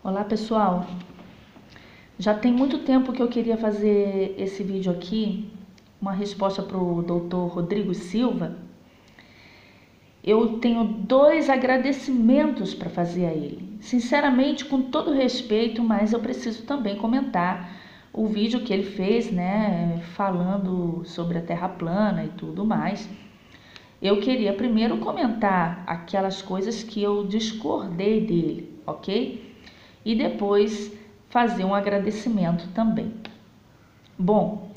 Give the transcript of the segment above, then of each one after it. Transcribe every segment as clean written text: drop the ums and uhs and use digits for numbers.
Olá pessoal, já tem muito tempo que eu queria fazer esse vídeo aqui, uma resposta para o Dr. Rodrigo Silva. Eu tenho dois agradecimentos para fazer a ele, sinceramente, com todo respeito, mas eu preciso também comentar o vídeo que ele fez, né, falando sobre a Terra plana e tudo mais. Eu queria primeiro comentar aquelas coisas que eu discordei dele, ok? E depois fazer um agradecimento também. Bom,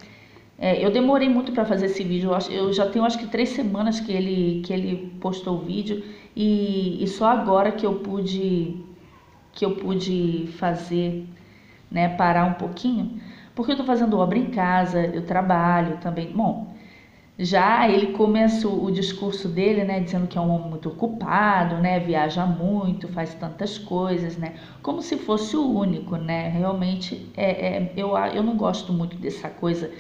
eu demorei muito para fazer esse vídeo. Eu já tenho acho que 3 semanas que ele postou o vídeo e só agora que eu pude fazer, né, parar um pouquinho, porque eu estou fazendo obra em casa, eu trabalho também. Bom, já ele começa o discurso dele, né, dizendo que é um homem muito ocupado, né, viaja muito, faz tantas coisas, né, como se fosse o único, né. Realmente eu não gosto muito dessa coisa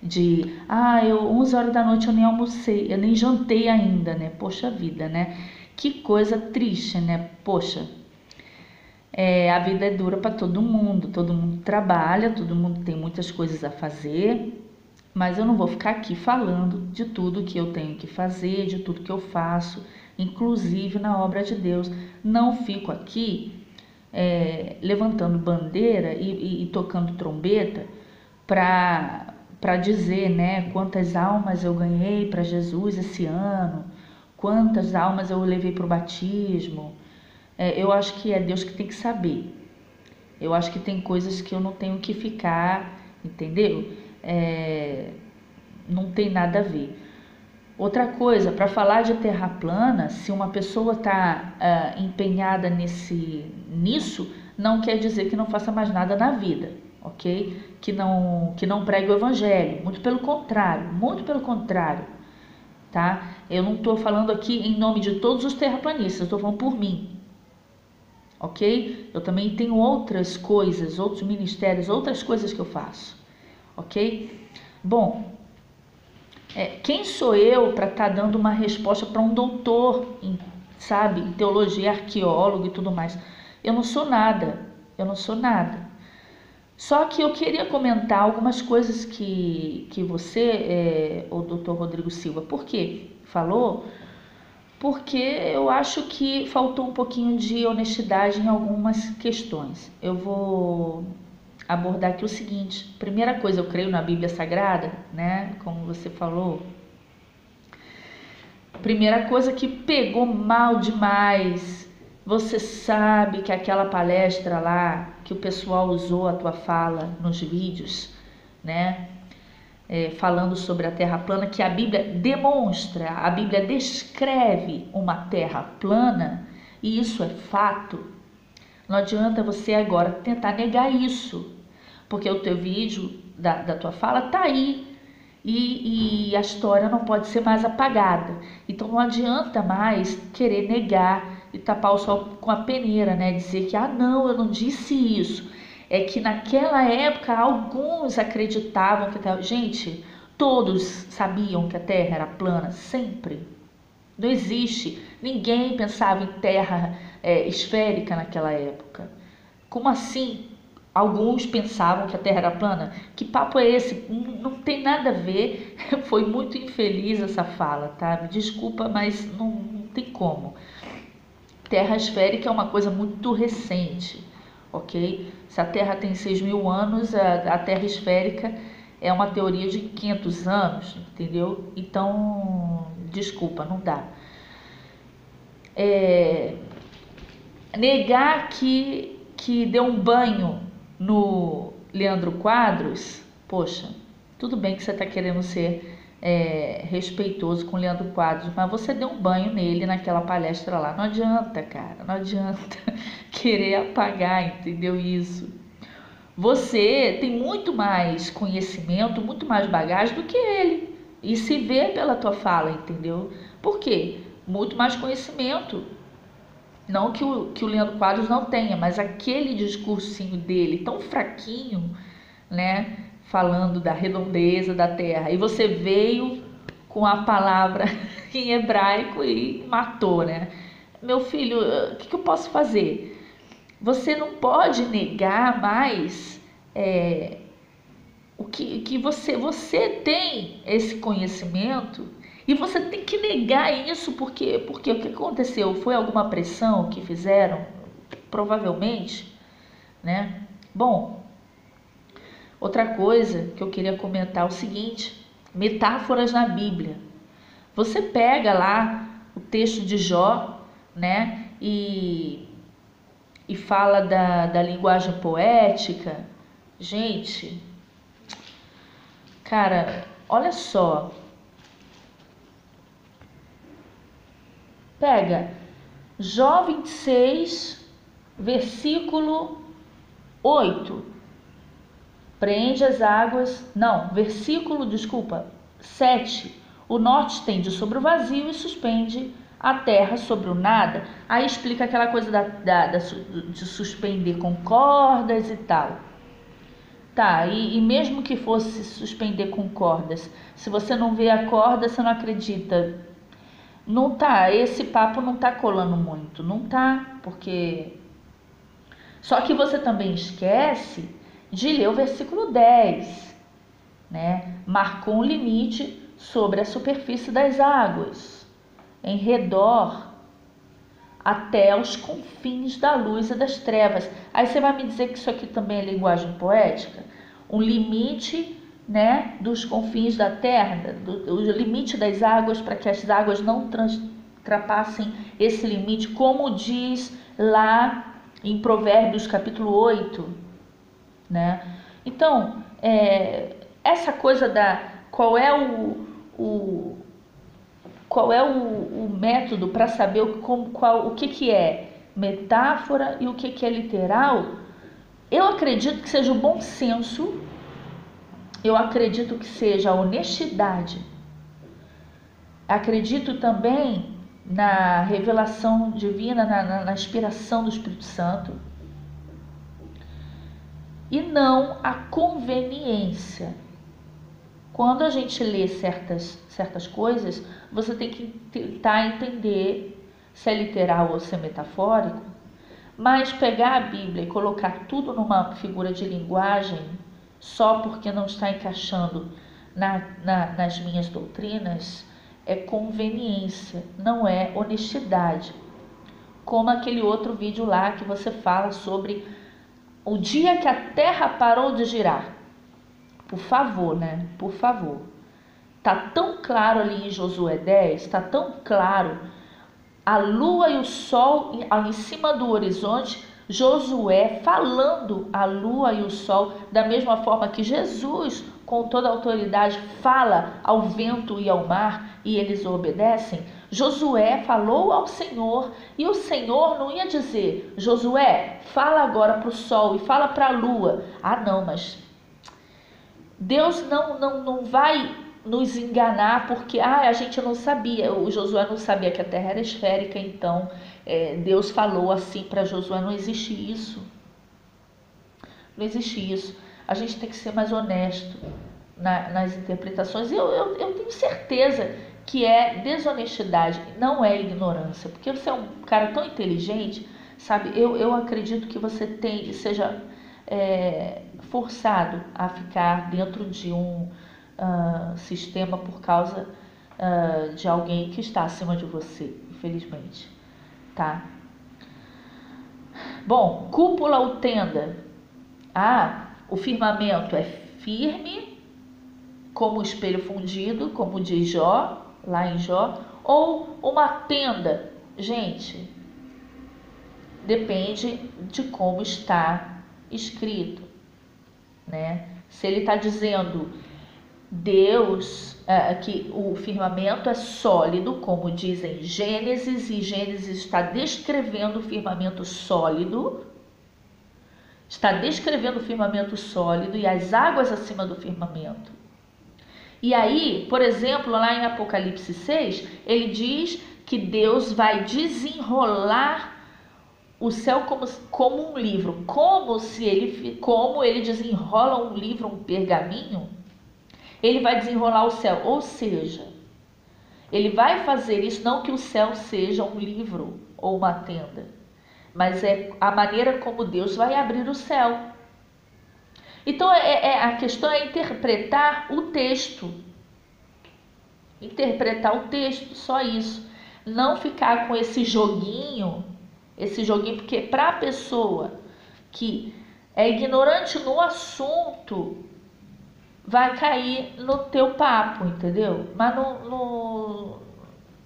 de 11 horas da noite eu nem almocei, eu nem jantei ainda, né. Poxa vida, né, que coisa triste, né. Poxa, a vida é dura para todo mundo trabalha, todo mundo tem muitas coisas a fazer. Mas eu não vou ficar aqui falando de tudo que eu tenho que fazer, de tudo que eu faço, inclusive na obra de Deus. Não fico aqui levantando bandeira e tocando trombeta para dizer, né, quantas almas eu ganhei para Jesus esse ano, quantas almas eu levei para o batismo. Eu acho que é Deus que tem que saber. Eu acho que tem coisas que eu não tenho que ficar, entendeu? Não tem nada a ver. Outra coisa, para falar de terra plana, se uma pessoa está empenhada nisso, não quer dizer que não faça mais nada na vida, ok? Que não pregue o evangelho, muito pelo contrário, tá? Eu não estou falando aqui em nome de todos os terraplanistas, estou falando por mim, ok? Eu também tenho outras coisas, outros ministérios, outras coisas que eu faço, ok? Bom, quem sou eu para estar dando uma resposta para um doutor, em teologia, arqueólogo e tudo mais? Eu não sou nada, eu não sou nada. Só que eu queria comentar algumas coisas que você, o doutor Rodrigo Silva, por quê? Falou? Porque eu acho que faltou um pouquinho de honestidade em algumas questões. Eu vou abordar aqui o seguinte. Primeira coisa, eu creio na Bíblia Sagrada, né? Como você falou. Primeira coisa que pegou mal demais. Você sabe que aquela palestra lá que o pessoal usou a tua fala nos vídeos, né? Falando sobre a Terra plana, que a Bíblia demonstra, a Bíblia descreve uma Terra plana, e isso é fato. Não adianta você agora tentar negar isso, porque o teu vídeo da tua fala tá aí e a história não pode ser mais apagada. Então não adianta mais querer negar e tapar o sol com a peneira, né? Dizer que não, eu não disse isso. É que naquela época alguns acreditavam que gente, todos sabiam que a Terra era plana, sempre. Não existe, ninguém pensava em terra esférica naquela época. Como assim? Alguns pensavam que a Terra era plana? Que papo é esse? Não tem nada a ver. Foi muito infeliz essa fala, tá? Me desculpa, mas não tem como. Terra esférica é uma coisa muito recente, ok? Se a Terra tem 6.000 anos, a Terra esférica é uma teoria de 500 anos, entendeu? Então, desculpa, não dá. Negar que deu um banho no Leandro Quadros, poxa, tudo bem que você está querendo ser respeitoso com o Leandro Quadros, mas você deu um banho nele naquela palestra lá. Não adianta, cara, não adianta querer apagar, entendeu isso? Você tem muito mais conhecimento, muito mais bagagem do que ele. E se vê pela tua fala, entendeu? Por quê? Muito mais conhecimento. Não que o Leandro Quadros não tenha, mas aquele discursinho dele tão fraquinho, né? Falando da redondeza da terra. E você veio com a palavra em hebraico e matou, né? Meu filho, o que eu posso fazer? você não pode negar mais o que você tem esse conhecimento e você tem que negar isso porque o que aconteceu? Foi alguma pressão que fizeram? Provavelmente, né? Bom, outra coisa que eu queria comentar é o seguinte: metáforas na Bíblia. Você pega lá o texto de Jó, né? E fala da linguagem poética. Gente, cara, olha só. Pega Jó 26, versículo 8. Prende as águas. Não, desculpa, 7. O norte estende sobre o vazio e suspende a terra sobre o nada. Aí explica aquela coisa de suspender com cordas e tal. Tá, e mesmo que fosse suspender com cordas, se você não vê a corda, você não acredita. Não tá, esse papo não tá colando muito, não tá, porque... Só que você também esquece de ler o versículo 10, né? Marcou um limite sobre a superfície das águas, em redor, até os confins da luz e das trevas. Aí você vai me dizer que isso aqui também é linguagem poética? Um limite, né, dos confins da terra, o limite das águas, para que as águas não ultrapassem esse limite, como diz lá em Provérbios capítulo 8, né? Então, essa coisa qual é o método para saber o que é metáfora e o que é literal. Eu acredito que seja o bom senso, eu acredito que seja a honestidade, acredito também na revelação divina, na inspiração do Espírito Santo, e não a conveniência. Quando a gente lê certas coisas, você tem que tentar entender se é literal ou se é metafórico, mas pegar a Bíblia e colocar tudo numa figura de linguagem só porque não está encaixando nas minhas doutrinas é conveniência, não é honestidade. Como aquele outro vídeo lá que você fala sobre o dia que a Terra parou de girar. Por favor, né? Por favor. Tá tão claro ali em Josué 10, tá tão claro a lua e o sol em cima do horizonte, Josué falando a lua e o sol da mesma forma que Jesus, com toda a autoridade, fala ao vento e ao mar e eles obedecem. Josué falou ao Senhor e o Senhor não ia dizer: Josué, fala agora para o sol e fala para a lua. Ah, não, mas Deus não vai nos enganar porque a gente não sabia, o Josué não sabia que a terra era esférica, então Deus falou assim para Josué. Não existe isso. Não existe isso. A gente tem que ser mais honesto nas interpretações. Eu tenho certeza que é desonestidade, não é ignorância, porque você é um cara tão inteligente, sabe? Eu acredito que você seja forçado a ficar dentro de um sistema por causa de alguém que está acima de você, infelizmente, tá? Bom, cúpula ou tenda. O firmamento é firme, como o espelho fundido, como diz Jó, lá em Jó, ou uma tenda. Gente, depende de como está escrito, né? Se ele está dizendo Deus, que o firmamento é sólido, como dizem Gênesis, e Gênesis está descrevendo o firmamento sólido, e as águas acima do firmamento. E aí, por exemplo, lá em Apocalipse 6, ele diz que Deus vai desenrolar o céu como um livro, como ele desenrola um livro, um pergaminho, ele vai desenrolar o céu, ou seja, ele vai fazer isso, não que o céu seja um livro ou uma tenda, mas é a maneira como Deus vai abrir o céu. Então a questão é interpretar o texto. Interpretar o texto, só isso. Não ficar com esse joguinho, porque para a pessoa que é ignorante no assunto, vai cair no teu papo, entendeu? Mas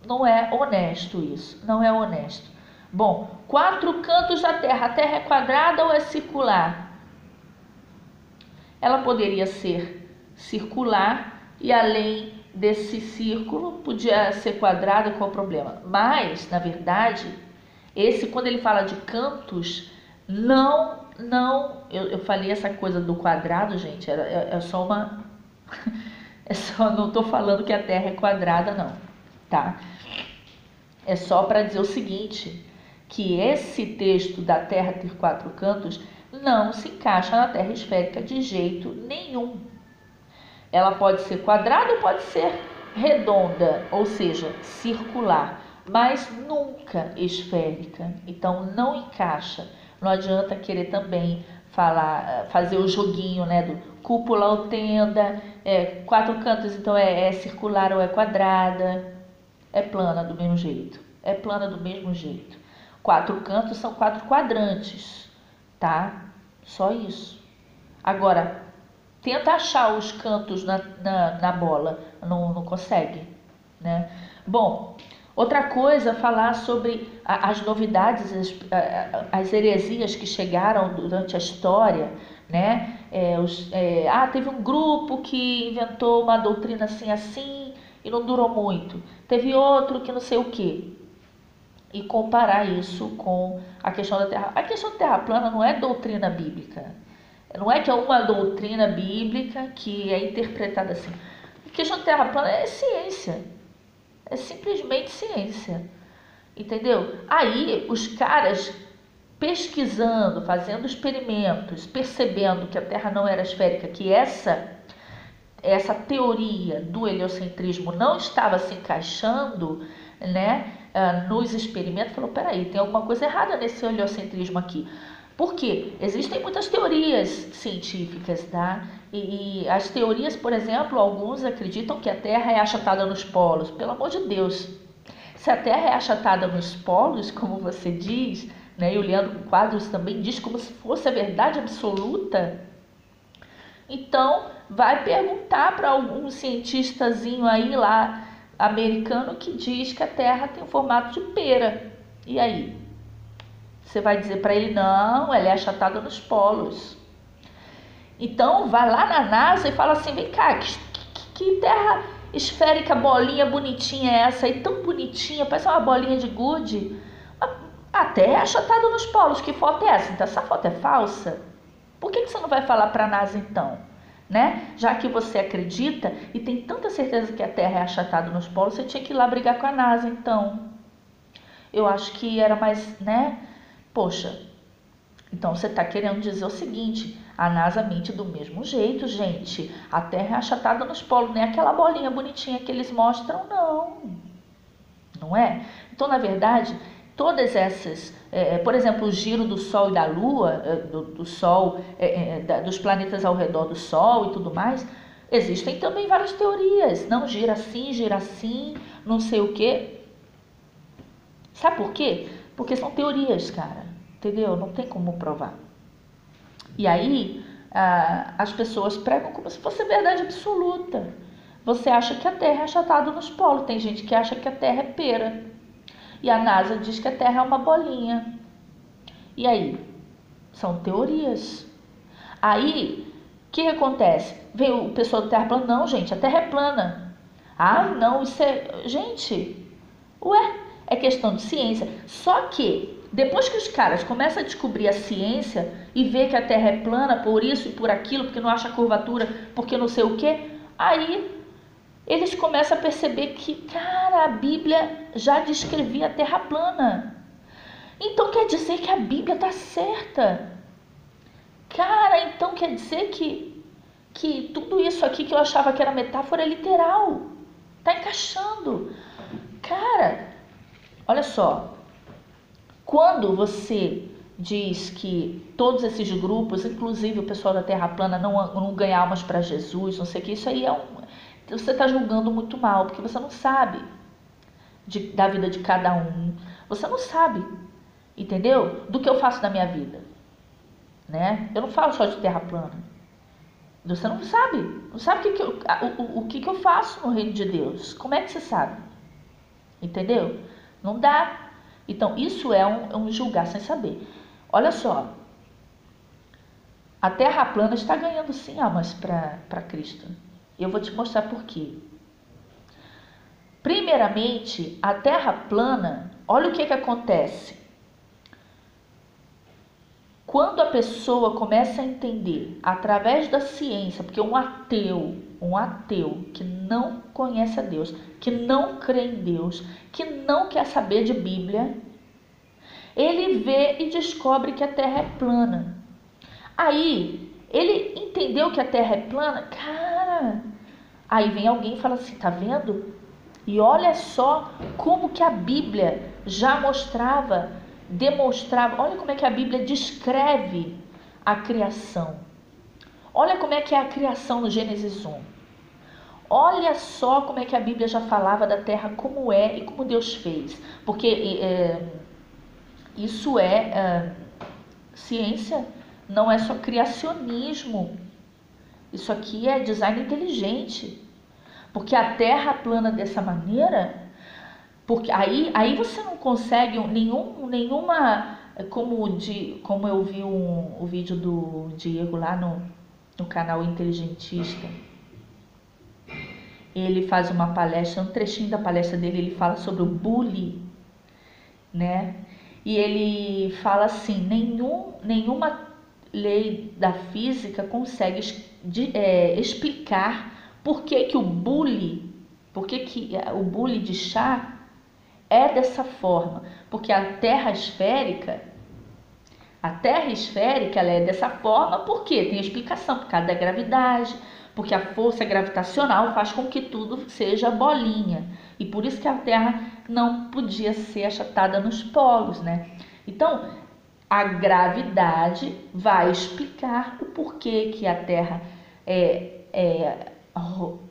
não é honesto isso, não é honesto. Bom, 4 cantos da Terra. A Terra é quadrada ou é circular? Ela poderia ser circular e além desse círculo podia ser quadrada, qual o problema? Mas, na verdade, quando ele fala de cantos, eu falei essa coisa do quadrado, gente, é só uma... não estou falando que a Terra é quadrada, não, tá? É só para dizer o seguinte, que esse texto da Terra ter 4 cantos não se encaixa na Terra esférica de jeito nenhum. Ela pode ser quadrada ou pode ser redonda, ou seja, circular, mas nunca esférica. Então não encaixa. Não adianta querer também fazer o joguinho, né, do cúpula ou tenda, 4 cantos, então é circular ou é quadrada. É plana do mesmo jeito. É plana do mesmo jeito. 4 cantos são 4 quadrantes, tá? Só isso. Agora, tenta achar os cantos na bola, não consegue, né? Bom, outra coisa, falar sobre as novidades, as heresias que chegaram durante a história, né? Teve um grupo que inventou uma doutrina assim e não durou muito. Teve outro que não sei o quê. E comparar isso com a questão da Terra. A questão da Terra plana não é doutrina bíblica. Não é que é uma doutrina bíblica que é interpretada assim. A questão da Terra plana é ciência. É simplesmente ciência. Entendeu? Aí os caras pesquisando, fazendo experimentos, percebendo que a Terra não era esférica, que essa teoria do heliocentrismo não estava se encaixando, né, nos experimentos, falou, peraí, tem alguma coisa errada nesse heliocentrismo aqui. Por quê? Existem muitas teorias científicas, tá? E as teorias, por exemplo, alguns acreditam que a Terra é achatada nos polos. Pelo amor de Deus, se a Terra é achatada nos polos, como você diz, né, e o Leandro Quadros também diz como se fosse a verdade absoluta, então vai perguntar para algum cientistazinho aí lá, americano, que diz que a Terra tem o formato de pera. E aí? Você vai dizer para ele, não, ela é achatada nos polos. Então, vai lá na NASA e fala assim, vem cá, que Terra esférica, bolinha bonitinha é essa aí? Tão bonitinha, parece uma bolinha de gude. A Terra é achatada nos polos, que foto é essa? Então, essa foto é falsa? Por que você não vai falar para a NASA então? Né? Já que você acredita e tem tanta certeza que a Terra é achatada nos polos, você tinha que ir lá brigar com a NASA então. Eu acho que era mais, né? Poxa, então você está querendo dizer o seguinte, a NASA mente do mesmo jeito, gente. A Terra é achatada nos polos, nem aquela bolinha bonitinha que eles mostram, não. Não é? Então, na verdade, todas essas, por exemplo, o giro do Sol e da Lua, do Sol, dos planetas ao redor do Sol e tudo mais, existem também várias teorias. Não, gira assim, não sei o quê. Sabe por quê? Porque são teorias, cara, entendeu? Não tem como provar. E aí, as pessoas pregam como se fosse verdade absoluta. Você acha que a Terra é achatada nos polos, tem gente que acha que a Terra é pera. E a NASA diz que a Terra é uma bolinha. E aí? São teorias. Aí, o que acontece? Vem o pessoal do Terra plana, não, gente, a Terra é plana. Ah, não, isso é... Gente, é questão de ciência. Só que, depois que os caras começam a descobrir a ciência e ver que a Terra é plana por isso e por aquilo, porque não acha curvatura, porque não sei o quê, aí eles começam a perceber que, cara, a Bíblia já descrevia a Terra plana. Então quer dizer que a Bíblia está certa. Cara, então quer dizer que tudo isso aqui que eu achava que era metáfora é literal. Está encaixando. Cara, olha só. Quando você diz que todos esses grupos, inclusive o pessoal da Terra plana, não ganha almas para Jesus, não sei o que, isso aí você está julgando muito mal, porque você não sabe da vida de cada um. Você não sabe, entendeu? Do que eu faço na minha vida, né? Eu não falo só de Terra plana. Você não sabe o que eu faço no reino de Deus. Como é que você sabe? Entendeu? Não dá. Então, isso é um julgar sem saber. Olha só, a Terra plana está ganhando sim almas para Cristo. Eu vou te mostrar por quê. Primeiramente, a Terra plana, olha o que acontece. Quando a pessoa começa a entender através da ciência, porque um ateu que não conhece a Deus, que não crê em Deus, que não quer saber de Bíblia, ele vê e descobre que a Terra é plana. Aí, ele entendeu que a Terra é plana, cara. Aí vem alguém e fala assim, tá vendo? E olha só como que a Bíblia já demonstrava, olha como é que a Bíblia descreve a criação. Olha como é que é a criação no Gênesis 1. Olha só como é que a Bíblia já falava da terra como é e como Deus fez. Porque isso é ciência, não é só criacionismo. Isso aqui é design inteligente. Porque a terra plana dessa maneira, porque aí você não consegue nenhuma, como eu vi o vídeo do Diego lá no canal Inteligentista. Ele faz uma palestra, um trechinho da palestra dele, ele fala sobre o bullying, né? E ele fala assim, nenhuma lei da física consegue explicar por que o bullying de chá é dessa forma. Porque a Terra esférica ela é dessa forma porque tem explicação, por causa da gravidade, porque a força gravitacional faz com que tudo seja bolinha. E por isso que a Terra não podia ser achatada nos polos, né? Então, a gravidade vai explicar o porquê que a Terra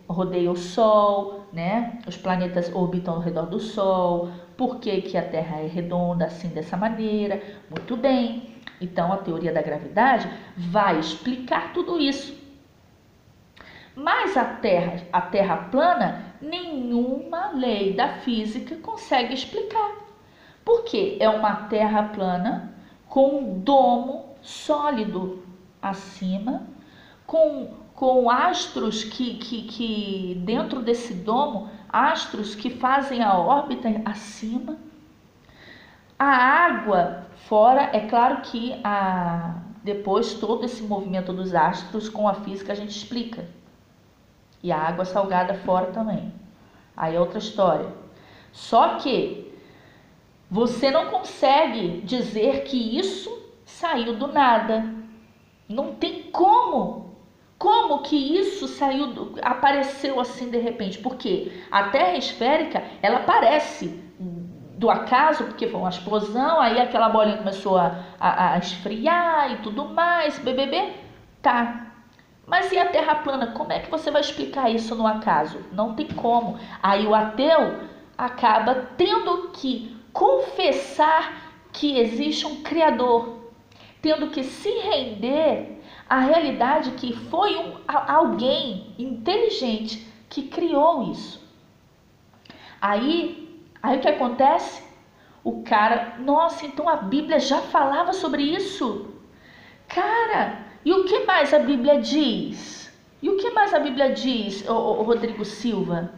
rodeia o Sol, né? Os planetas orbitam ao redor do Sol, por que a Terra é redonda assim, dessa maneira. Muito bem, então a teoria da gravidade vai explicar tudo isso. Mas a Terra plana, nenhuma lei da física consegue explicar. Por quê? É uma Terra plana com um domo sólido acima, com astros que dentro desse domo, astros que fazem a órbita acima. A água fora, é claro que depois todo esse movimento dos astros com a física a gente explica. E a água salgada fora também. Aí é outra história. Só que você não consegue dizer que isso saiu do nada. Não tem como. Como que isso apareceu assim de repente? Porque a Terra esférica, ela aparece do acaso, porque foi uma explosão, aí aquela bolinha começou a esfriar e tudo mais, tá. Mas e a Terra plana? Como é que você vai explicar isso no acaso? Não tem como. Aí o ateu acaba tendo que confessar que existe um Criador, tendo que se render à realidade que foi alguém inteligente que criou isso. Aí o que acontece? O cara, nossa, então a Bíblia já falava sobre isso? Cara, e o que mais a Bíblia diz? E o que mais a Bíblia diz, Rodrigo Silva?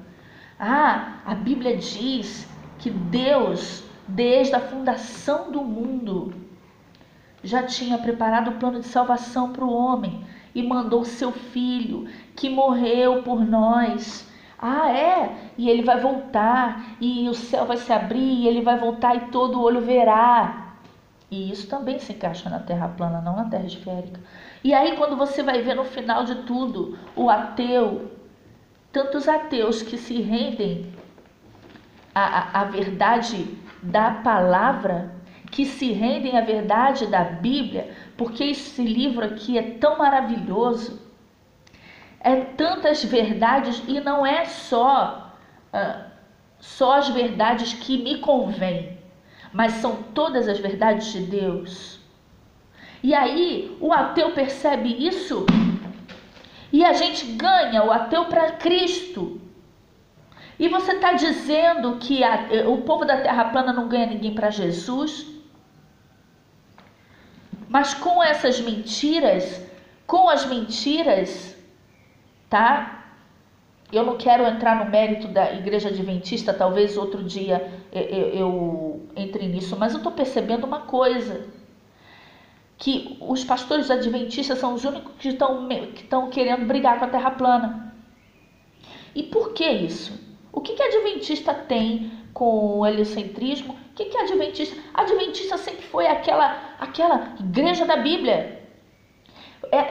A Bíblia diz que Deus, desde a fundação do mundo, já tinha preparado o plano de salvação para o homem e mandou seu filho, que morreu por nós. E ele vai voltar, e o céu vai se abrir, e ele vai voltar e todo olho verá. E isso também se encaixa na Terra plana, não na Terra esférica. E aí quando você vai ver no final de tudo, o ateu, tantos ateus que se rendem à verdade da palavra, que se rendem à verdade da Bíblia, porque esse livro aqui é tão maravilhoso, é tantas verdades, e não é só as verdades que me convêm, mas são todas as verdades de Deus. E aí o ateu percebe isso e a gente ganha o ateu para Cristo. E você está dizendo que o povo da Terra plana não ganha ninguém para Jesus? Mas com essas mentiras, tá? Eu não quero entrar no mérito da Igreja Adventista, talvez outro dia eu entre nisso, mas eu estou percebendo uma coisa, que os pastores adventistas são os únicos que estão querendo brigar com a Terra plana. E por que isso? O que a adventista tem com o heliocentrismo? O que é adventista? A adventista sempre foi aquela igreja da Bíblia.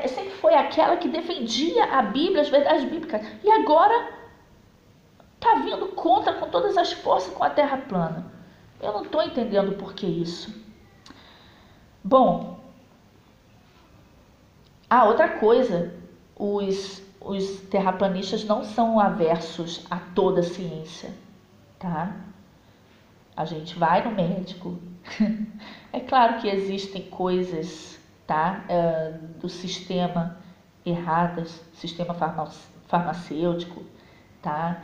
Sempre foi aquela que defendia a Bíblia, as verdades bíblicas. E agora está vindo contra com todas as forças com a Terra plana. Eu não estou entendendo por que isso. Bom, outra coisa, os terraplanistas não são aversos a toda a ciência, tá? A gente vai no médico. É claro que existem coisas, tá? Do sistema erradas, sistema farmacêutico, tá?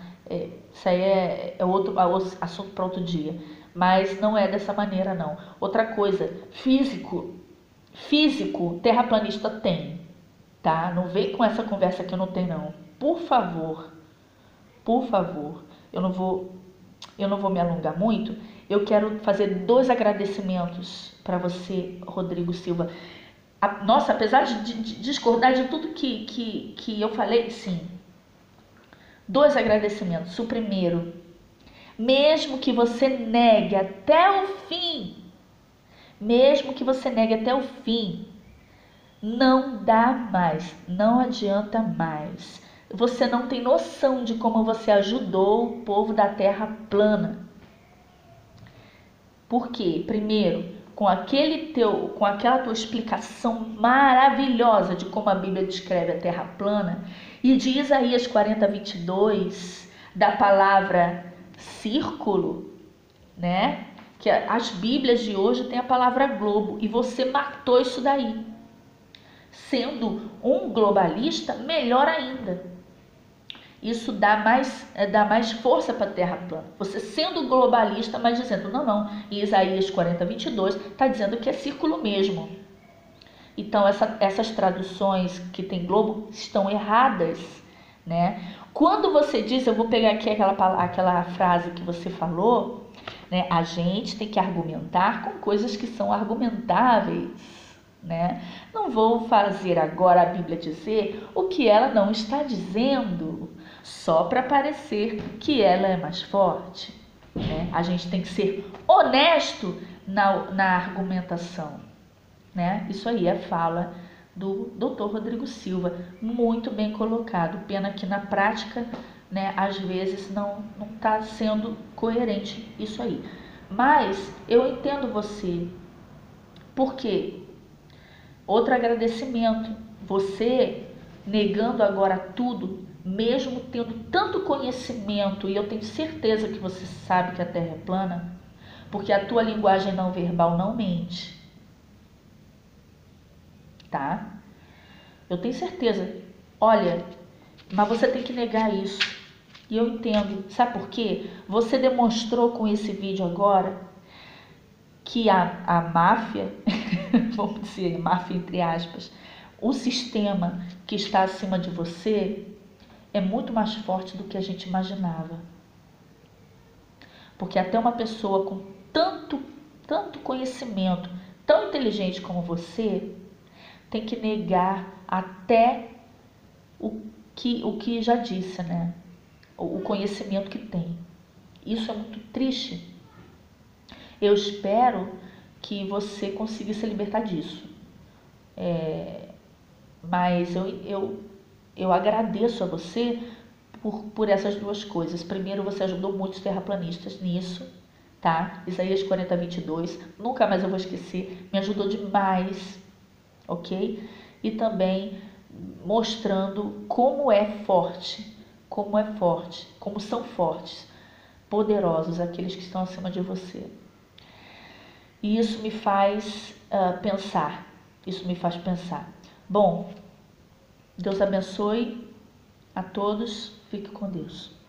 Isso aí é outro assunto para outro dia. Mas não é dessa maneira, não. Outra coisa, físico, terraplanista tem, tá? Não vem com essa conversa que eu não tenho, não. Por favor, eu não vou me alongar muito. Eu quero fazer 2 agradecimentos para você, Rodrigo Silva. Nossa, apesar de discordar de tudo que eu falei, sim. 2 agradecimentos. O primeiro, mesmo que você negue até o fim, não dá mais, não adianta mais. Você não tem noção de como você ajudou o povo da Terra plana. Por quê? Primeiro, com aquela tua explicação maravilhosa de como a Bíblia descreve a Terra plana, e de Isaías 40:22, da palavra círculo, né? Que as Bíblias de hoje têm a palavra globo, e você matou isso daí. Sendo um globalista, melhor ainda. Isso dá mais força para a Terra plana. Você sendo globalista, mas dizendo, não. Em Isaías 40:22 está dizendo que é círculo mesmo. Então, essas traduções que tem globo estão erradas, né? Quando você diz, eu vou pegar aqui aquela frase que você falou, né? A gente tem que argumentar com coisas que são argumentáveis, né? Não vou fazer agora a Bíblia dizer o que ela não está dizendo, só para parecer que ela é mais forte, né? A gente tem que ser honesto na argumentação, né? Isso aí é fala do Dr. Rodrigo Silva, muito bem colocado. Pena que na prática, né, às vezes não está sendo coerente isso aí. Mas eu entendo você. Por quê? Outro agradecimento, você negando agora tudo, mesmo tendo tanto conhecimento, e eu tenho certeza que você sabe que a Terra é plana, porque a tua linguagem não verbal não mente, tá? Eu tenho certeza. Olha, mas você tem que negar isso. E eu entendo. Sabe por quê? Você demonstrou com esse vídeo agora que a máfia, vamos dizer, máfia entre aspas, o sistema que está acima de você é muito mais forte do que a gente imaginava. Porque até uma pessoa com tanto conhecimento, tão inteligente como você, tem que negar até o que já disse, né? O conhecimento que tem. Isso é muito triste. Eu espero que você consiga se libertar disso. Mas eu agradeço a você por essas 2 coisas. Primeiro, você ajudou muitos terraplanistas nisso, tá? Isaías 40, 22, nunca mais eu vou esquecer, me ajudou demais, ok? E também mostrando como é forte, como são fortes, poderosos aqueles que estão acima de você. E isso me faz pensar, Bom, Deus abençoe a todos, fique com Deus.